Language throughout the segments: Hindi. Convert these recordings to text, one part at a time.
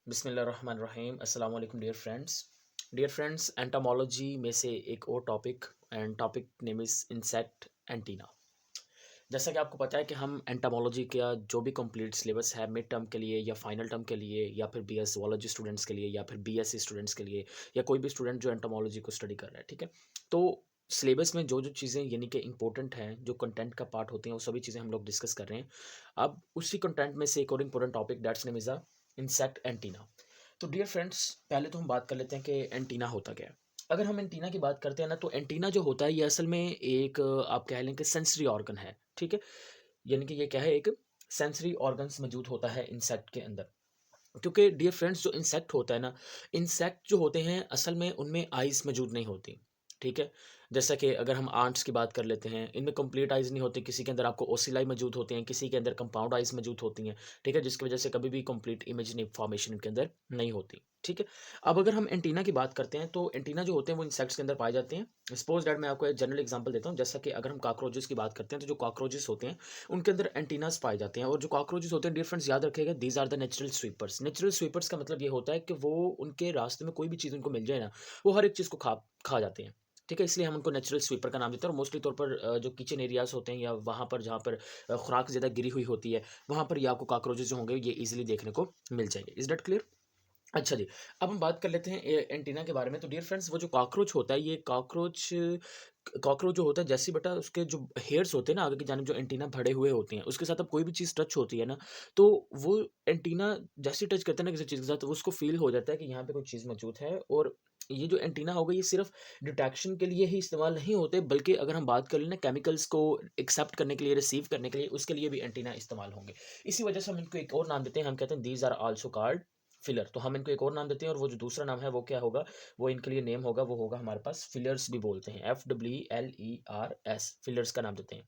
बिस्मिल्लाहिर्रहमानिर्रहीम अस्सलाम वालेकुम डियर फ्रेंड्स एंटोमोलॉजी में से एक और topic and topic name is insect antenna. जैसा कि आपको पता है कि हम एंटोमोलॉजी का जो भी कंप्लीट सिलेबस है मिड टर्म के लिए या फाइनल टर्म के लिए या फिर बीएस ज़ूलॉजी स्टूडेंट्स के लिए या फिर बीएससी स्टूडेंट्स के लिए या कोई भी स्टूडेंट जो एंटोमोलॉजी को स्टडी कर रहा है, ठीक है। तो सिलेबस में जो जो चीज़ें यानी कि इंपॉर्टेंट हैं, जो कंटेंट का पार्ट होते हैं, वो सभी चीज़ें हम लोग डिस्कस कर रहे हैं। अब उसी कंटेंट में से एक और important topic that's name is a insect antenna. तो डियर फ्रेंड्स, पहले तो हम बात कर लेते हैं कि एंटीना होता क्या है। अगर हम एंटीना की बात करते हैं ना, तो एंटीना जो होता है ये असल में एक आप कह लें कि सेंसरी ऑर्गन है, ठीक है। यानी कि ये क्या है, एक सेंसरी ऑर्गन्स मौजूद होता है इंसेक्ट के अंदर। क्योंकि डियर फ्रेंड्स, जो इंसेक्ट होता है ना, इंसेक्ट जो होते हैं असल में उनमें आइज़ मौजूद नहीं होती, ठीक है। जैसा कि अगर हम आंट्स की बात कर लेते हैं, इनमें कंप्लीट आइज़ नहीं होती, किसी के अंदर आपको ओसिलाई मौजूद होते हैं, किसी के अंदर कंपाउंड आइज़ मौजूद होती हैं, ठीक है, जिसकी वजह से कभी भी कंप्लीट इमेजिन फॉर्मेशन इनके अंदर नहीं होती, ठीक है। अब अगर हम एंटीना की बात करते हैं, तो एंटीना जो होते हैं वो इंसेक्ट्स के अंदर पाए जाते हैं। सपोज दैट मैं आपको एक जनरल एग्जांपल देता हूँ, जैसा कि अगर हम कॉकरोचेस की बात करते हैं, तो जो कॉकरोचेस होते हैं उनके अंदर एंटीनास पाए जाते हैं। और जो कॉकरोचेस होते हैं, डिफरेंस याद रखिएगा, these are the natural sweepers. Natural sweepers का मतलब ये होता है कि वो उनके रास्ते में कोई भी चीज़ उनको मिल जाए ना, वो हर एक चीज़ को खा खा जाते हैं, ठीक है। इसलिए हम उनको नेचुरल स्वीपर का नाम देते हैं। और मोस्टली तौर पर जो किचन एरियाज होते हैं या वहाँ पर जहाँ पर खुराक ज़्यादा गिरी हुई होती है, वहाँ पर ये आपको कॉकरोचेस जो होंगे ये ईजिली देखने को मिल जाएंगे। Is that clear? अच्छा जी, अब हम बात कर लेते हैं एंटीना के बारे में। तो डियर फ्रेंड्स, वो जो कॉकरोच होता है, ये कॉकरोच जो होता है, जैसे बेटा उसके जो हेयर्स होते हैं ना, आगे की जानिब जो एंटीना भरे हुए होते हैं, उसके साथ अब कोई भी चीज़ टच होती है ना, तो वो एंटीना जैसे ही टच करता है ना किसी चीज़ के साथ, तो उसको फ़ील हो जाता है कि यहाँ पे कोई चीज़ मौजूद है। और ये जो एंटीना होगा, ये सिर्फ़ डिटेक्शन के लिए ही इस्तेमाल नहीं होते, बल्कि अगर हम बात कर लें ना केमिकल्स को एक्सेप्ट करने के लिए, रिसीव करने के लिए, उसके लिए भी एंटीना इस्तेमाल होंगे। इसी वजह से हम इनको एक और नाम देते हैं, हम कहते हैं these are also called feeler. तो हम इनको एक और नाम देते हैं, और वो जो दूसरा नाम है वो क्या होगा, वो इनके लिए नेम होगा, वो होगा हमारे पास फिलर्स भी बोलते हैं, FELERS, फिलर्स का नाम देते हैं।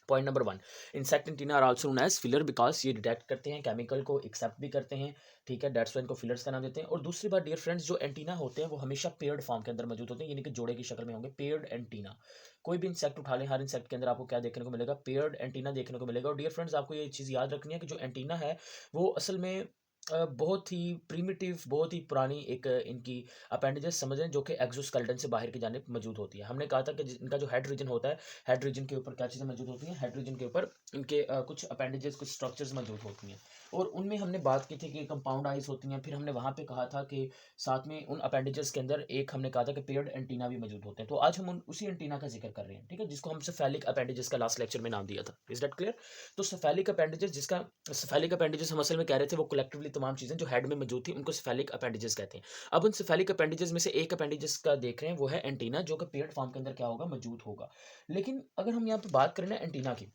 Point number one, insect antenna are also known as feeler because ये डिटेक्ट करते हैं, केमिकल को एक्सेप्ट भी करते हैं, ठीक है। डेट्स वाई इनको फिलर्स का नाम देते हैं। और दूसरी बात डियर फ्रेंड्स, जो एंटीना होते हैं वो हमेशा पेयर्ड फॉर्म के अंदर मौजूद होते हैं, यानी कि जोड़े की शक्ल में होंगे, पेयर्ड एंटीना। कोई भी इंसेक्ट उठा लें, हर इंसेक्ट के अंदर आपको क्या देखने को मिलेगा, पेयर्ड एंटीना देखने को मिलेगा। और डियर फ्रेंड्स, आपको ये चीज़ याद रखनी है कि जो एंटीना है वो असल में बहुत ही प्रिमिटिव, बहुत ही पुरानी एक इनकी अपेंडेजेस समझ लें, जो कि एक्सोस्केलेटन से बाहर की जानिब मौजूद होती है। हमने कहा था कि इनका जो हेड रीजन होता है, हेड रीजन के ऊपर क्या चीज़ें मौजूद होती हैं, हेड रीजन के ऊपर इनके कुछ अपेंडेजेस, कुछ स्ट्रक्चर्स मौजूद होती हैं। और उनमें हमने बात की थी कि कंपाउंड आइज होती हैं। फिर हमने वहाँ पे कहा था कि साथ में उन अपेंडेजेस के अंदर एक हमने कहा था कि पेयर्ड एंटीना भी मौजूद होते हैं। तो आज हम उसी एंटीना का जिक्र कर रहे हैं, ठीक है, जिसको हम सेफेलिक अपेंडेजेस का लास्ट लेक्चर में नाम दिया था। Is that clear? तो सेफेलिक अपेंडेजेस, जिसका सेफेलिक अपेंडेजेस हम असल में कह रहे थे, वो कलेक्टिवली तमाम चीज़ें जो हेड में मौजूद थी उनको सेफेलिक अपेंडेजेस कहते हैं। अब उन सेफेलिक अपेंडेजेस में से एक अपेंडेजेस का देख रहे हैं, वो है एंटीना, जो कि पेयर्ड फॉर्म के अंदर क्या होगा, मौजूद होगा। लेकिन अगर हम यहाँ पे बात करें ना एंटीना की,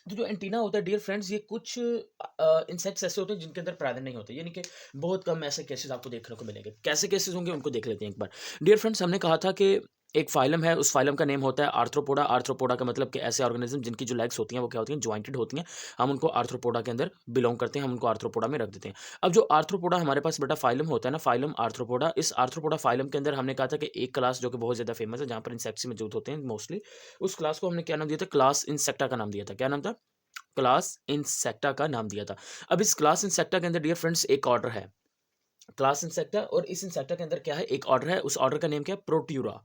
तो जो एंटीना होता है डियर फ्रेंड्स, ये कुछ इंसेक्ट्स ऐसे होते हैं जिनके अंदर प्रेजेंट नहीं होते, यानी कि बहुत कम ऐसे केसेस आपको देखने को मिलेंगे। कैसे केसेस होंगे उनको देख लेते हैं एक बार। डियर फ्रेंड्स, हमने कहा था कि एक फाइलम है, उस फाइलम का नेम होता है आर्थ्रोपोडा। आर्थ्रोपोडा का मतलब कि ऐसे ऑर्गेनिज्म जिनकी जो लेग्स होती हैं वो क्या होती हैं, ज्वाइंटेड होती हैं, हम उनको आर्थ्रोपोडा के अंदर बिलोंग करते हैं, हम उनको आर्थ्रोपोडा में रख देते हैं। अब जो आर्थ्रोपोडा हमारे पास बेटा फाइलम होता है ना, फाइलम आर्थ्रोपोडा, इस आर्थ्रोपोडा फाइलम के अंदर हमने कहा था कि एक क्लास जो कि बहुत ज़्यादा फेमस है, जहाँ पर इंसेक्ट्स मौजूद होते हैं मोस्टली, उस क्लास को हमने क्या नाम दिया था, क्लास इंसेक्टा का नाम दिया था। क्या नाम था? क्लास इंसेक्टा का नाम दिया था। अब इस क्लास इंसेक्टा के अंदर डियर फ्रेंड्स एक ऑर्डर है, क्लास इंसेक्टा, और इस इंसेक्टा के अंदर क्या है, एक ऑर्डर है, उस ऑर्डर का नेम क्या है, प्रोट्यूरा।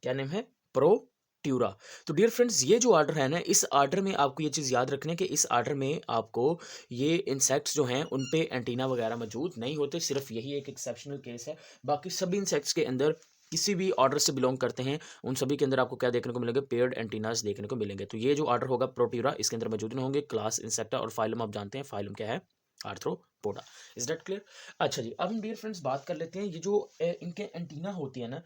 क्या नेम है? प्रोट्यूरा। तो डियर फ्रेंड्स, ये जो ऑर्डर है ना, इस ऑर्डर में आपको ये चीज़ याद रखनी है कि इस ऑर्डर में आपको ये इंसेक्ट्स जो हैं उन पे एंटीना वगैरह मौजूद नहीं होते, सिर्फ यही एक एक्सेप्शनल केस है। बाकी सभी इंसेक्ट्स के अंदर किसी भी ऑर्डर से बिलोंग करते हैं, उन सभी के अंदर आपको क्या देखने को मिलेंगे, पेयर्ड एंटीनास देखने को मिलेंगे। तो ये जो ऑर्डर होगा प्रोट्यूरा, इसके अंदर मौजूद नहीं होंगे, क्लास इंसेक्टा। और फाइलम आप जानते हैं, फाइलम क्या है, आर्थ्रोपोडा। Is that clear? अच्छा जी, अब हम डियर फ्रेंड्स बात कर लेते हैं, ये जो इनके एंटीना होती है ना,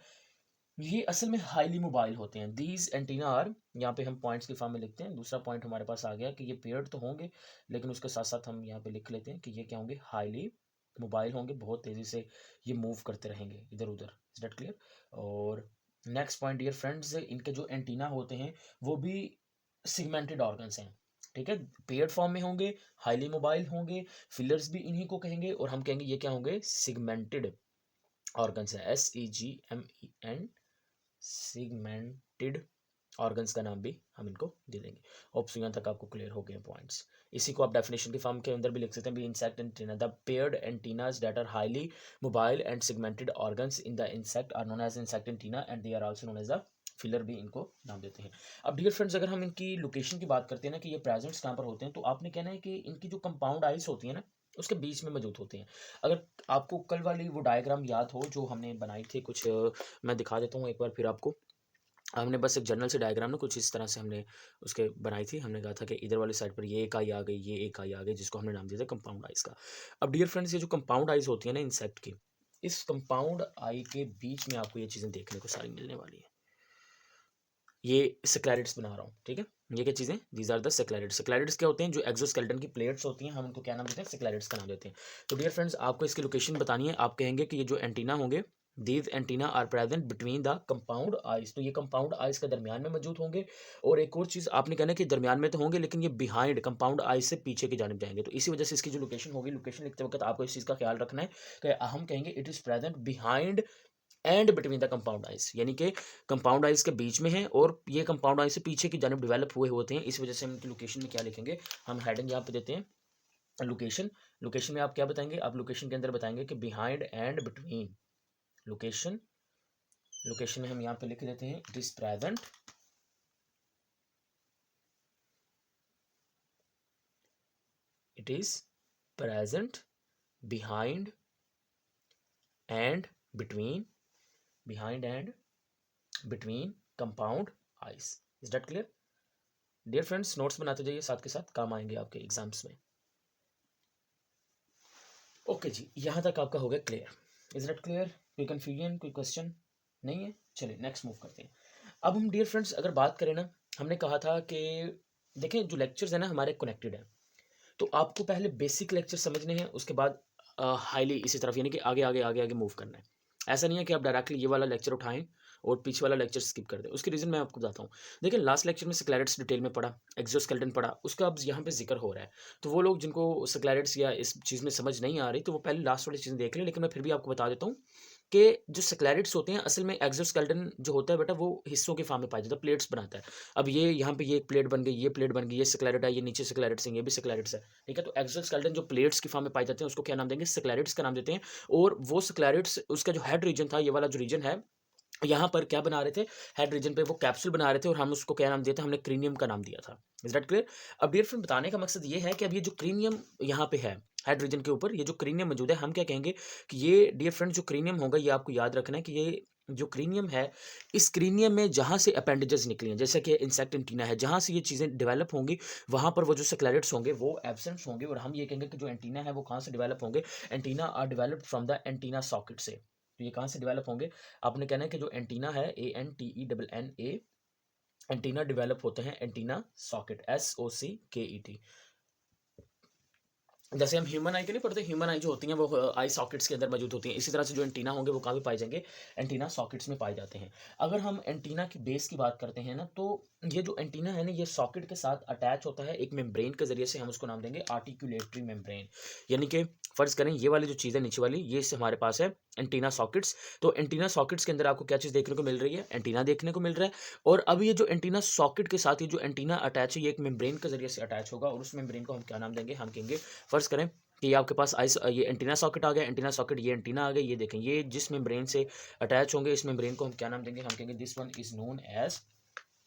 ये असल में हाईली मोबाइल होते हैं। दीज एंटीना आर, यहाँ पे हम पॉइंट्स की फॉर्म में लिखते हैं। दूसरा पॉइंट हमारे पास आ गया कि ये पेयर्ड तो होंगे, लेकिन उसके साथ साथ हम यहाँ पे लिख लेते हैं कि ये क्या होंगे, हाईली मोबाइल होंगे, बहुत तेज़ी से ये मूव करते रहेंगे इधर उधर। Is that clear? और नेक्स्ट पॉइंट डियर फ्रेंड्स, इनके जो एंटीना होते हैं वो भी सिगमेंटेड ऑर्गन्स हैं, ठीक है। पेयर्ड फॉर्म में होंगे, हाईली मोबाइल होंगे, फिलर्स भी इन्हीं को कहेंगे, और हम कहेंगे ये क्या होंगे, सिगमेंटेड ऑर्गन्स है, SEGMEN, सिगमेंटेड ऑर्गन्स का नाम भी हम इनको दे देंगे। होप सो यहाँ तक आपको क्लियर हो गए पॉइंट्स। इसी को आप डेफिनेशन की फॉर्म के अंदर भी लिख सकते हैं, insect antenna, the paired antennas that are highly mobile and segmented organs in the insect are known as insect antenna and they are also known as the feeler, भी इनको नाम देते हैं। अब डियर फ्रेंड्स, अगर हम इनकी लोकेशन की बात करते हैं ना कि ये प्रेजेंट्स कहाँ पर होते हैं, तो आपने कहना है कि इनकी जो कंपाउंड आइस होती है ना उसके बीच में मौजूद होते हैं। अगर आपको कल वाली वो डायग्राम याद हो जो हमने बनाई थी कुछ, मैं दिखा देता हूँ एक बार फिर आपको। हमने बस एक जनरल से डायग्राम ना कुछ इस तरह से हमने उसके बनाई थी। हमने कहा था कि इधर वाली साइड पर ये एक आई आ गई, ये एक आई आ गई, जिसको हमने नाम दिया था कंपाउंड आइज का। अब डियर फ्रेंड्स, ये जो कंपाउंड आइज होती है ना इंसेक्ट की, इस कंपाउंड आई के बीच में आपको ये चीज़ें देखने को सारी मिलने वाली है। ये सेक्लैरिड्स बना रहा हूँ, ठीक है। ये क्या चीज़ें, दीज आर द सेक्लैरिड्स। सेक्लैरिड्स क्या होते हैं, जो एक्सोस्केलेटन की प्लेट्स होती हैं, हम उनको क्या नाम देते हैं, सेक्लैरिड्स का नाम देते हैं। तो डियर फ्रेंड्स, आपको इसकी लोकेशन बतानी है। आप कहेंगे कि ये जो एंटीना होंगे, these antenna are present between the compound eyes, तो ये कंपाउंड आइज के दरमियान में मौजूद होंगे। और एक और चीज़ आपने कहना है कि दरमियान में तो होंगे, लेकिन ये बिहाइंड कंपाउंड आइज से पीछे की जानिब जाएंगे। तो इसी वजह से इसकी जो लोकेशन होगी, लोकेशन लिखते वक्त आपको इस चीज़ का ख्याल रखना है कि हम कहेंगे it is present behind and between the compound eyes, यानी कि कंपाउंड आइज के बीच में है और ये कंपाउंड आइज से पीछे की जानब डेवलप हुए होते हैं। इस वजह से हम इनकी लोकेशन में क्या लिखेंगे, हम हेडिंग यहाँ पे देते हैं लोकेशन। लोकेशन में आप क्या बताएंगे, आप लोकेशन के अंदर बताएंगे कि behind and between. Location, location में हम यहाँ पे लिख देते हैं it is present, it is present behind and between, behind and between compound eyes. Is that clear dear friends? Notes बनाते जाइए, साथ के साथ काम आएंगे आपके एग्जाम्स में। ओके जी, यहाँ तक आपका हो गया क्लियर। Is not clear? कोई कन्फ्यूजन, कोई क्वेश्चन नहीं है? चलिए नेक्स्ट मूव करते हैं। अब हम डियर फ्रेंड्स अगर बात करें ना, हमने कहा था कि देखें जो लेक्चर्स है ना हमारे कनेक्टेड हैं, तो आपको पहले बेसिक लेक्चर समझने हैं, उसके बाद हाईली इसी तरफ यानी कि आगे आगे आगे आगे मूव करना है। ऐसा नहीं है कि आप डायरेक्टली ये वाला लेक्चर उठाएं और पीछे वाला लेक्चर स्किप कर दें। उसकी रीज़न मैं आपको बताता हूँ। देखिए लास्ट लेक्चर में स्क्लेरेट्स डिटेल में पढ़ा, एक्सोस्केलेटन पढ़ा, उसका अब यहाँ पे जिक्र हो रहा है। तो वो लोग जिनको स्क्लेरेट्स या इस चीज़ में समझ नहीं आ रही, तो वो पहले लास्ट वाली चीज़ें देख लें। लेकिन मैं फिर भी आपको बता देता हूँ कि जो स्क्लेरेट्स होते हैं असल में एक्सोस्केलेटन जो होता है बेटा, वो हिस्सों के फॉर्म में पाया जाता है, प्लेट्स बनाता है। अब ये यहाँ पे ये एक प्लेट बन गई, ये प्लेट बन गई, ये स्क्लेरेट है, ये नीचे स्क्लेरेट्स हैं, ये भी स्क्लेरेट्स है, ठीक है। तो एक्सोस्केलेटन जो प्लेट्स की फॉर्म में पाए जाते हैं उसको क्या नाम देंगे, स्क्लेरेट्स का नाम देते हैं। और वो स्क्लेरेट्स, उसका जो हेड रीजन था, ये वाला जो रीजन है, यहाँ पर क्या बना रहे थे, हेड रीजन पे वो कैप्सूल बना रहे थे और हम उसको क्या नाम दिया था, हमने क्रीनियम का नाम दिया था। Is that clear? अब डियर फ्रेंड बताने का मकसद ये है कि अब ये जो क्रीनियम यहाँ पे है हेड रीजन के ऊपर, ये जो क्रीनियम मौजूद है, हम क्या कहेंगे कि ये डियर फ्रेंड जो क्रीनियम होगा, ये आपको याद रखना है कि ये जो क्रीनियम है, इस क्रीनियम में जहाँ से अपेंडेजेस निकली हैं, जैसे कि इंसेक्ट एंटीना है, जहाँ से ये चीज़ें डेवलप होंगी, वहाँ पर वो जो स्क्लेरेट्स होंगे वो एब्सेंट होंगे। और हम ये कहेंगे कि जो एंटीना है वो कहाँ से डेवलप होंगे, antenna are developed from the antenna socket से। तो ये कहाँ से डेवलप होंगे, आपने कहना है कि जो एंटीना है, ANTENNA, एंटीना डेवलप होते हैं एंटीना सॉकेट, SOCKET। जैसे हम ह्यूमन आई के नहीं पढ़ते, ह्यूमन आई जो होती हैं वो आई सॉकेट्स के अंदर मौजूद होती हैं, इसी तरह से जो एंटीना होंगे वो कहाँ भी पाए जाएंगे, एंटीना सॉकेट्स में पाए जाते हैं। अगर हम एंटीना की बेस की बात करते हैं ना, तो ये जो एंटीना है ना, ये सॉकेट के साथ अटैच होता है एक मेम्ब्रेन के जरिए से, हम उसको नाम देंगे आर्टिकुलेटरी मेम्ब्रेन। यानी कि फर्ज करें ये वाली जो चीज़ है नीचे वाली, ये से हमारे पास है एंटीना सॉकेट्स। तो एंटीना सॉकेट्स के अंदर आपको क्या चीज़ देखने को मिल रही है, एंटीना देखने को मिल रहा है। और अब ये जो एंटीना सॉकेट के साथ ये जो एंटीना अटैच है, ये एक मेम्ब्रेन के जरिए से अटैच होगा, और उस मेम्ब्रेन को हम क्या नाम देंगे, हम कहेंगे, फर्ज करें कि ये आपके पास आइस, ये एंटीना सॉकेट आ गया, एंटीना सॉकेट, ये एंटीना आ गया, ये देखें, ये जिस मेम्ब्रेन से अटैच होंगे, इस मेम्ब्रेन को हम क्या नाम देंगे, हम कहेंगे this one is known as,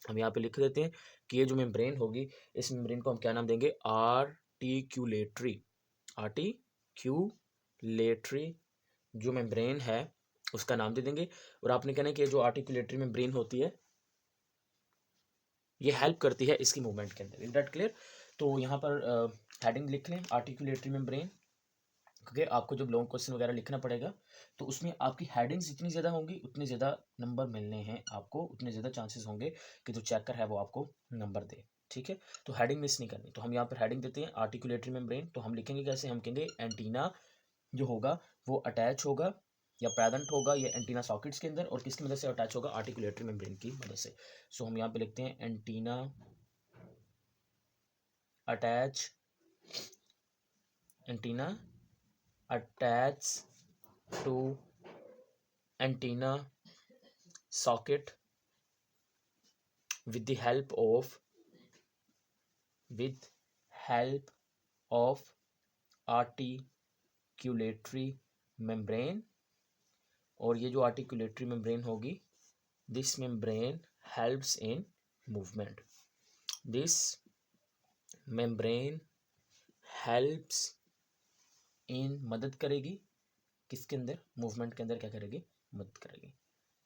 हम यहाँ पे लिख देते हैं कि ये जो मेम्ब्रेन होगी, इस मेम्ब्रेन को हम क्या नाम देंगे, आर्टिक्यूलेटरी। आर्टिक्यूलेटरी जो मेम्ब्रेन है उसका नाम दे देंगे। और आपने कहना है कि जो आर्टिकुलेटरी मेम्ब्रेन होती है, ये हेल्प करती है इसकी मूवमेंट के अंदर। Is that clear? तो यहाँ पर हेडिंग लिख लें आर्टिकुलेटरी मेम्ब्रेन, क्योंकि आपको जब लॉन्ग क्वेश्चन वगैरह लिखना पड़ेगा तो उसमें आपकी हेडिंग्स जितनी ज़्यादा होंगी उतने ज़्यादा नंबर मिलने हैं आपको, उतने ज़्यादा चांसेस होंगे कि जो चेकर है वो आपको नंबर दे, ठीक है। तो हेडिंग मिस नहीं करनी। तो हम यहाँ पर हेडिंग देते हैं आर्टिकुलेटरी मेम्ब्रेन। तो हम लिखेंगे कैसे, हम कहेंगे एंटीना जो होगा वो अटैच होगा या प्रेजेंट होगा ये एंटीना सॉकेट्स के अंदर, और किसकी मदद से अटैच होगा, आर्टिकुलेटरी मेम्ब्रेन की मदद से। सो हम यहाँ पे लिखते हैं antenna attach, antenna attach to antenna socket with the help of articulatory membrane, और ये जो आर्टिकुलेटरी मेम्ब्रेन होगी, this membrane helps in movement, this membrane helps in, मदद करेगी किसके अंदर, मूवमेंट के अंदर क्या करेगी, मदद करेगी।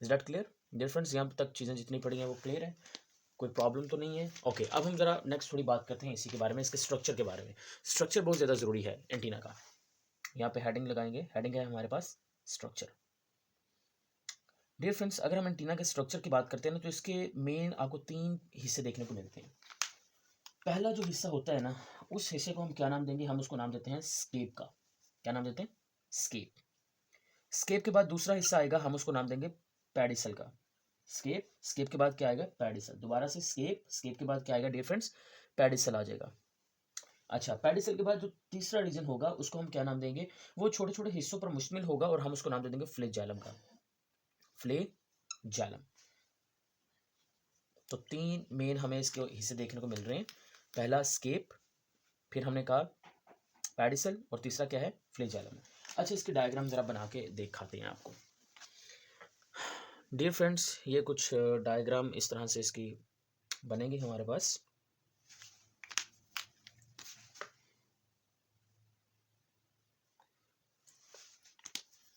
Is that clear dear friends? यहाँ तक चीज़ें जितनी पड़ी हैं वो क्लियर है, कोई प्रॉब्लम तो नहीं है? ओके, अब हम जरा नेक्स्ट थोड़ी बात करते हैं इसी के बारे में, इसके स्ट्रक्चर के बारे में। स्ट्रक्चर बहुत ज़्यादा ज़रूरी है एंटीना का। यहाँ पे हेडिंग लगाएंगे, हेडिंग है हमारे पास स्ट्रक्चर। डियर फ्रेंड्स, अगर हम एंटीना के स्ट्रक्चर की बात करते हैं ना, तो इसके मेन आपको 3 हिस्से देखने को मिलते हैं। पहला जो हिस्सा होता है ना, उस हिस्से को हम क्या नाम देंगे, हम उसको नाम देते हैं स्केप का। क्या नाम देते हैं? स्केप। स्केप के बाद दूसरा हिस्सा आएगा, हम उसको नाम देंगे पेडिसल का। स्केप, स्केप के बाद क्या आएगा? पेडिसल। दोबारा से स्केप, स्केप के बाद क्या आएगा डियर फ्रेंड्स? पेडिसल आ जाएगा। अच्छा, पेडिसल के बाद जो तीसरा रीजन होगा उसको हम क्या नाम देंगे? वो छोटे छोटे हिस्सों पर मुश्तमिल होगा और हम उसको नाम दे देंगे फ्लैजेलम का। फ्लैजेलम। तो 3 मेन हमें इसके हिस्से देखने को मिल रहे हैं। पहला स्केप, फिर हमने कहा पेडिसल, और तीसरा क्या है? फ्लैजेलम। अच्छा, इसके डायग्राम जरा बना के दिखाते हैं आपको। डियर फ्रेंड्स, ये कुछ डायग्राम इस तरह से इसकी बनेंगे हमारे पास।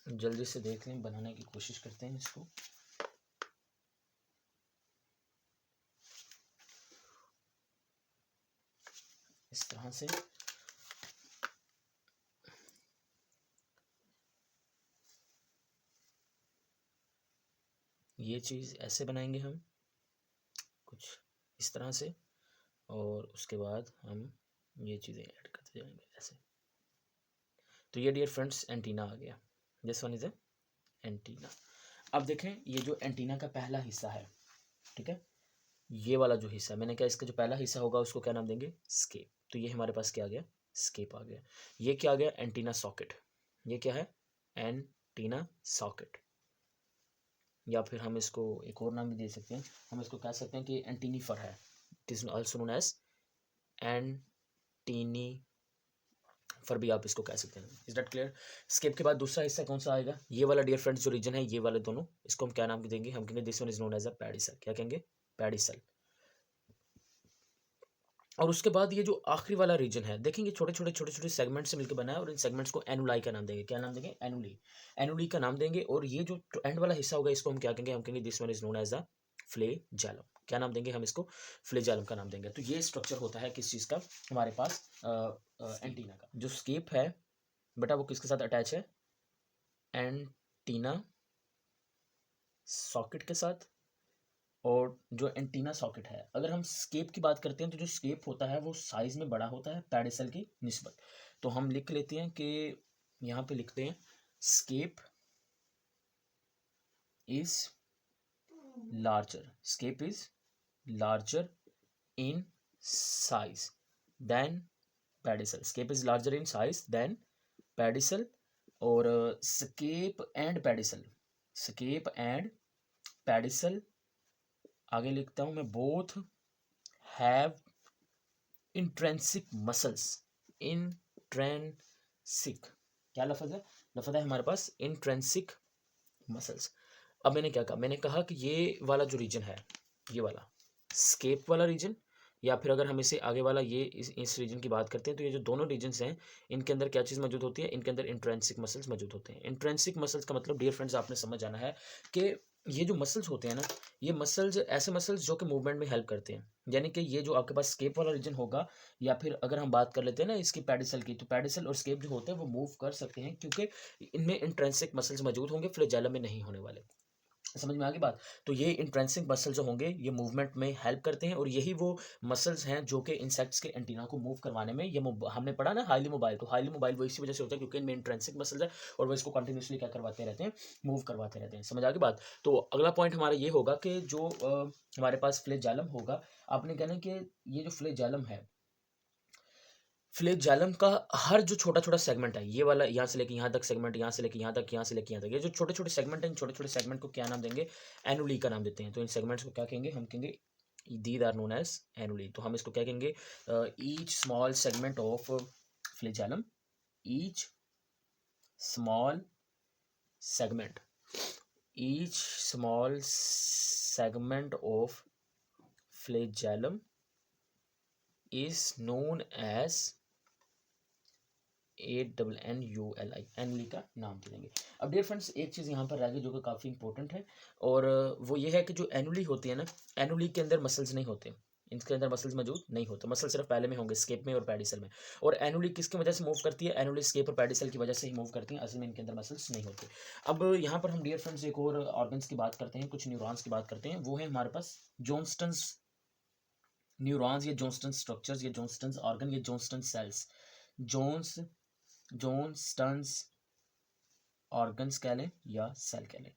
जल्दी से देख लें, बनाने की कोशिश करते हैं इसको। इस तरह से ये चीज़ ऐसे बनाएंगे हम कुछ इस तरह से, और उसके बाद हम ये चीज़ें ऐड करते जाएंगे ऐसे। तो ये डियर फ्रेंड्स एंटीना आ गया। This one is a antenna. अब देखें, ये जो एंटीना का पहला हिस्सा है, ठीक है, ये वाला जो हिस्सा मैंने कहा, इसका जो पहला हिस्सा होगा उसको क्या नाम देंगे? स्केप। तो ये हमारे पास क्या आ गया? स्केप आ गया। ये क्या आ गया? Antenna socket. ये क्या है? Antenna socket. या फिर हम इसको एक और नाम भी दे सकते हैं, हम इसको कह सकते हैं कि एंटीनीफर है। It is also known as antennifer भी आप इसको कह सकते हैं। Is that clear? स्केप के बाद दूसरा हिस्सा कौन सा आएगा? ये वाला डियर फ्रेंड्स जो रीजन है, ये वाले दोनों, इसको हम क्या नाम देंगे? हम कहेंगे this one is known as a pedicel. क्या कहेंगे? पेडिसल। और उसके बाद ये जो आखिरी वाला रीजन है, देखेंगे छोटे छोटे सेगमेंट से मिलकर बना है, और इन सेगमेंट्स को एनुलाई का नाम देंगे। क्या नाम देंगे? एनुली। एनुली का नाम देंगे। और ये जो एंड वाला हिस्सा होगा इसको हम क्या कहेंगे? हम कहेंगे this one is known as a flagellum. क्या नाम देंगे हम इसको? फ्लैजेलम का नाम देंगे। तो ये स्ट्रक्चर होता है किस चीज़ का हमारे पास? एंटीना का। जो स्केप है बेटा, वो किसके साथ अटैच है? एंटीना सॉकेट के साथ। और जो एंटीना सॉकेट है, अगर हम स्केप की बात करते हैं, तो जो स्केप होता है वो साइज में बड़ा होता है पेडिसल की निस्बत। तो हम लिख लेते हैं कि यहाँ पे लिखते हैं scape is larger, scape is larger in size than pedicel. Scape is larger in size than pedicel. और scape and pedicel, scape and pedicel, आगे लिखता हूं मैं, both have intrinsic muscles. Intrinsic क्या लफज है? लफज है हमारे पास इंट्रेंसिक मसल्स। अब मैंने क्या कहा? मैंने कहा कि ये वाला जो रीजन है, ये वाला स्केप वाला रीजन, या फिर अगर हम इसे आगे वाला ये इस रीजन की बात करते हैं, तो ये जो दोनों रीजन्स हैं, इनके अंदर क्या चीज़ मौजूद होती है? इनके अंदर इंट्रेंसिक मसल्स मौजूद होते हैं। इंट्रेंसिक मसल्स का मतलब डियर फ्रेंड्स आपने समझ जाना है कि ये जो मसल्स होते हैं ना, ये मसल्स ऐसे मसल्स जो कि मूवमेंट में हेल्प करते हैं। यानी कि ये जो आपके पास स्केप वाला रीजन होगा, या फिर अगर हम बात कर लेते हैं ना इसकी पेडिसल की, तो पेडिसल और स्केप जो होते हैं वो मूव कर सकते हैं, क्योंकि इनमें इंट्रेंसिक मसल्स मौजूद होंगे, फ्लैजेलम में नहीं होने वाले। समझ में आ गई बात? तो ये इंट्रेंसिक मसल जो होंगे ये मूवमेंट में हेल्प करते हैं, और यही वो मसल्स हैं जो कि इंसेक्ट्स के एंटीना को मूव करवाने में, ये हमने पढ़ा ना हाईली मोबाइल, तो हाईली मोबाइल वो इसी वजह से होता है क्योंकि इनमें इंट्रेंसिक मसल्स है, और वो इसको कंटिन्यूसली क्या करवाते रहते हैं? मूव करवाते रहते हैं। समझ आ गई बात? तो अगला पॉइंट हमारा ये होगा कि जो हमारे पास फ्लैजेलम होगा, आपने कहना कि ये जो फ्लैजेलम है, फ्लैजेलम का हर जो छोटा छोटा सेगमेंट है, ये वाला यहाँ से लेके यहाँ तक सेगमेंट, यहाँ से लेके यहाँ तक, यहाँ से लेके यहाँ तक, ये जो छोटे छोटे सेगमेंट हैं, इन छोटे छोटे सेगमेंट को क्या नाम देंगे? एनुली का नाम देते हैं। तो इन सेगमेंट्स को क्या कहेंगे? हम कहेंगे दीज आर नोन एज एनुली। तो हम इसको क्या कहेंगे, each small segment of flagellum, each small segment, each small segment of flagellum is known as ANNULI, एनुली का नाम दे देंगे। अब डियर फ्रेंड्स एक चीज़ यहाँ पर रह गई जो कि काफ़ी इंपॉर्टेंट है, और वो ये है कि जो एनुली होती है ना, एनुली के अंदर मसल्स नहीं होते, इनके अंदर मसल्स मौजूद नहीं होते, मसल सिर्फ पहले में होंगे, स्केप में और पेडिसल में। और एनुली किसकी वजह से मूव करती है, एनुली स्केप और पेडिसल की वजह से ही मूव करती हैं, असल में इनके अंदर मसल्स नहीं होते। अब यहाँ पर हम डियर फ्रेंड्स एक और ऑर्गन्स की बात करते हैं, कुछ न्यूरॉन्स की बात करते हैं, वो है हमारे पास जोन्स्टन्स न्यूरॉन्स, या जोन्स्टन्स स्ट्रक्चर्स, या जोन्स्टन्स ऑर्गन, या जोन्स्टन्स सेल्स। जोन्स्टन्स ऑर्गन्स कह लें या सेल कह लें।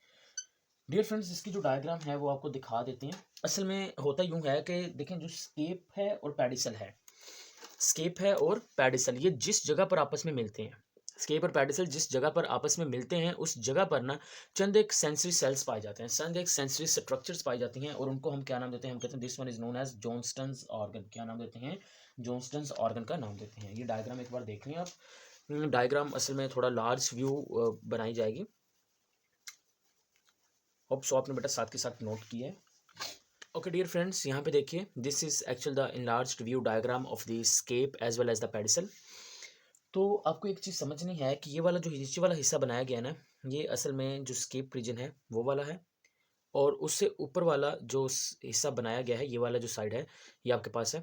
डियर फ्रेंड्स इसकी जो डायग्राम है वो आपको दिखा देते हैं। असल में होता यूं है कि देखें, जो स्केप है और पेडिसल है, स्केप है और पेडिसल, ये जिस जगह पर आपस में मिलते हैं, स्केप और पेडिसल जिस जगह पर आपस में मिलते हैं, उस जगह पर ना चंद एक सेंसरी सेल्स पाए जाते हैं, चंद एक सेंसरी स्ट्रक्चर्स पाई जाती हैं, और उनको हम क्या नाम देते हैं, हम कहते हैं this one is known as Johnston's organ. क्या नाम देते हैं, जोन्स्टन्स ऑर्गन का नाम देते हैं। ये डायग्राम एक बार देख लें आप। डायग्राम असल में थोड़ा लार्ज व्यू बनाई जाएगी, होप सो आपने बेटा साथ के साथ नोट किया है। ओके डियर फ्रेंड्स, यहाँ पे देखिए, this is actual the enlarged view diagram of the scape as well as the pedicel. तो आपको एक चीज़ समझनी है कि ये वाला जो नीचे वाला हिस्सा बनाया गया है ना, ये असल में जो स्केप रीजन है वो वाला है, और उससे ऊपर वाला जो हिस्सा बनाया गया है, ये वाला जो साइड है, ये आपके पास है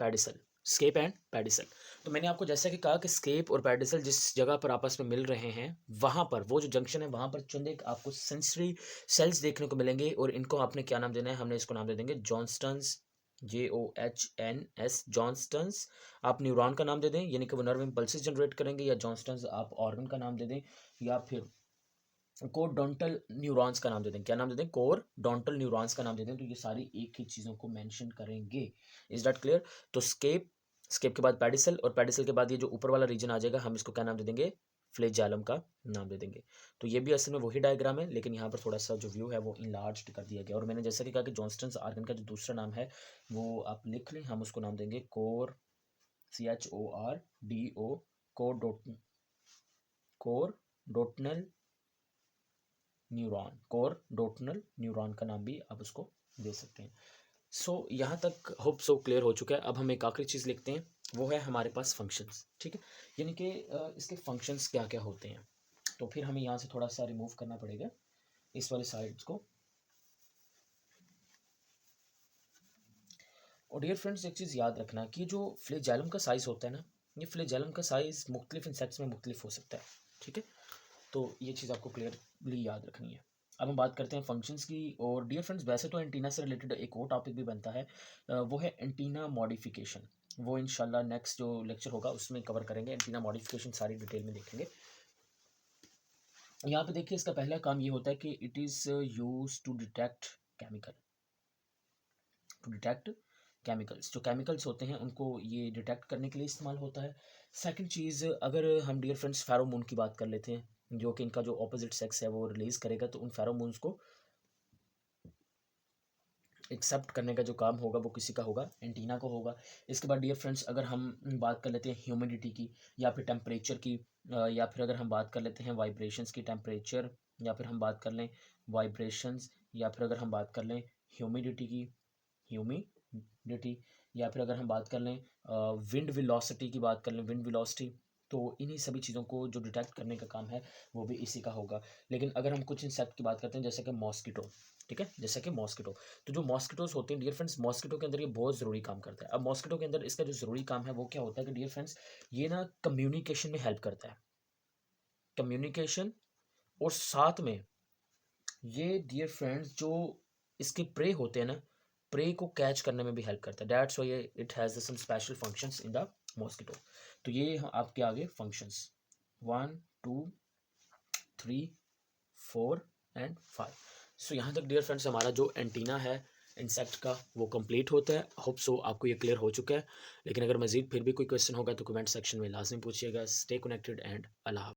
पेडिसल, स्केप एंड पेडिसल। तो मैंने आपको जैसा कि कहा कि स्केप और पेडिसल जिस जगह पर आपस में मिल रहे हैं, वहाँ पर वो जो जंक्शन है, वहाँ पर चंद एक आपको सेंसरी सेल्स देखने को मिलेंगे, और इनको आपने क्या नाम देना है, हमने इसको नाम दे देंगे जॉन्स्टन्स, JOHNS, जॉन्स्टन्स। आप न्यूरॉन का नाम दे दें, यानी कि वो नर्व इम्पल्सेस जनरेट करेंगे, या जॉन्स्टन्स आप ऑर्गन का नाम दे दें, या फिर कोरडोंटल न्यूरॉन्स का नाम दे दें। क्या नाम दे दें, कोरडोंटल न्यूरॉन्स का नाम दे दें। तो ये सारी एक ही चीज़ों को मेंशन करेंगे। Is that clear? तो स्केप, स्केप के बाद पेडिसल, और पेडिसल के बाद ये जो ऊपर वाला रीजन आ जाएगा, हम इसको क्या नाम दे देंगे, फ्लैजेलम का नाम दे देंगे। तो ये भी असल में वही डायग्राम है, लेकिन यहाँ पर थोड़ा सा जो व्यू है वो इनलार्ज्ड कर दिया गया। और मैंने जैसा कि कहा कि जॉन्स्टन्स ऑर्गन का जो दूसरा नाम है वो आप लिख लें, हम उसको नाम देंगे कोर, CHORDO, कोरडोटनल न्यूरॉन, कोरडोटनल न्यूरॉन का नाम भी आप उसको दे सकते हैं। सो यहाँ तक होप सो क्लियर हो चुका है। अब हम एक आखिरी चीज़ लिखते हैं, वो है हमारे पास फंक्शंस। ठीक है, यानी कि इसके फंक्शंस क्या क्या होते हैं। तो फिर हमें यहाँ से थोड़ा सा रिमूव करना पड़ेगा इस वाले साइड्स को। और डियर फ्रेंड्स एक चीज़ याद रखना कि जो फ्लैजेलम का साइज़ होता है ना, ये फ्लैजेलम का साइज़ मुख्तलिफ इंसेक्ट्स में मुख्तलिफ हो सकता है। ठीक है, तो ये चीज़ आपको क्लियरली याद रखनी है। अब हम बात करते हैं फंक्शंस की। और डियर फ्रेंड्स वैसे तो एंटीना से रिलेटेड एक और टॉपिक भी बनता है, वो है एंटीना मॉडिफिकेशन। वो इंशाल्लाह नेक्स्ट जो लेक्चर होगा उसमें कवर करेंगे, एंटीना मॉडिफिकेशन सारी डिटेल में देखेंगे। यहाँ पे देखिए, इसका पहला काम ये होता है कि it is use to detect chemical, to detect chemicals. जो केमिकल्स होते हैं उनको ये डिटेक्ट करने के लिए इस्तेमाल होता है। सेकंड चीज़, अगर हम डियर फ्रेंड्स फेरोमोन की बात कर लेते हैं, जो कि इनका जो ऑपोजिट सेक्स है वो रिलीज़ करेगा, तो उन फेरोमोन्स को एक्सेप्ट करने का जो काम होगा वो किसी का होगा, एंटीना को होगा। इसके बाद डियर फ्रेंड्स अगर हम बात कर लेते हैं ह्यूमिडिटी की, या फिर टेम्परेचर की, या फिर अगर हम बात कर लेते हैं वाइब्रेशंस की, टेम्परेचर, या फिर हम बात कर लें वाइब्रेशंस, या फिर अगर हम बात कर लें ह्यूमिडिटी की, ह्यूमिडिटी, या फिर अगर हम बात कर लें विंड वेलोसिटी की बात कर लें, विंड वेलोसिटी, तो इन्हीं सभी चीज़ों को जो डिटेक्ट करने का काम है वो भी इसी का होगा। लेकिन अगर हम कुछ इंसेक्ट की बात करते हैं, जैसे कि मॉस्किटो, ठीक है, जैसे कि मॉस्किटो, तो जो मॉस्किटोज होते हैं डियर फ्रेंड्स, मॉस्किटो के अंदर ये बहुत ज़रूरी काम करता है। अब मॉस्किटो के अंदर इसका जो ज़रूरी काम है वो क्या होता है कि डियर फ्रेंड्स, ये ना कम्युनिकेशन में हेल्प करता है, कम्युनिकेशन, और साथ में ये डियर फ्रेंड्स जो इसके प्रे होते हैं ना, प्रे को कैच करने में भी हेल्प करता है। That's why it has some special functions in the mosquito. तो ये आपके आगे फंक्शंस 1 2 3 4 एंड 5। सो यहाँ तक डियर फ्रेंड्स हमारा जो एंटीना है इंसेक्ट का वो कंप्लीट होता है। होप सो आपको ये क्लियर हो चुका है। लेकिन अगर मज़ीद फिर भी कोई क्वेश्चन होगा तो कमेंट सेक्शन में लाजमी पूछिएगा। Stay connected and Allah.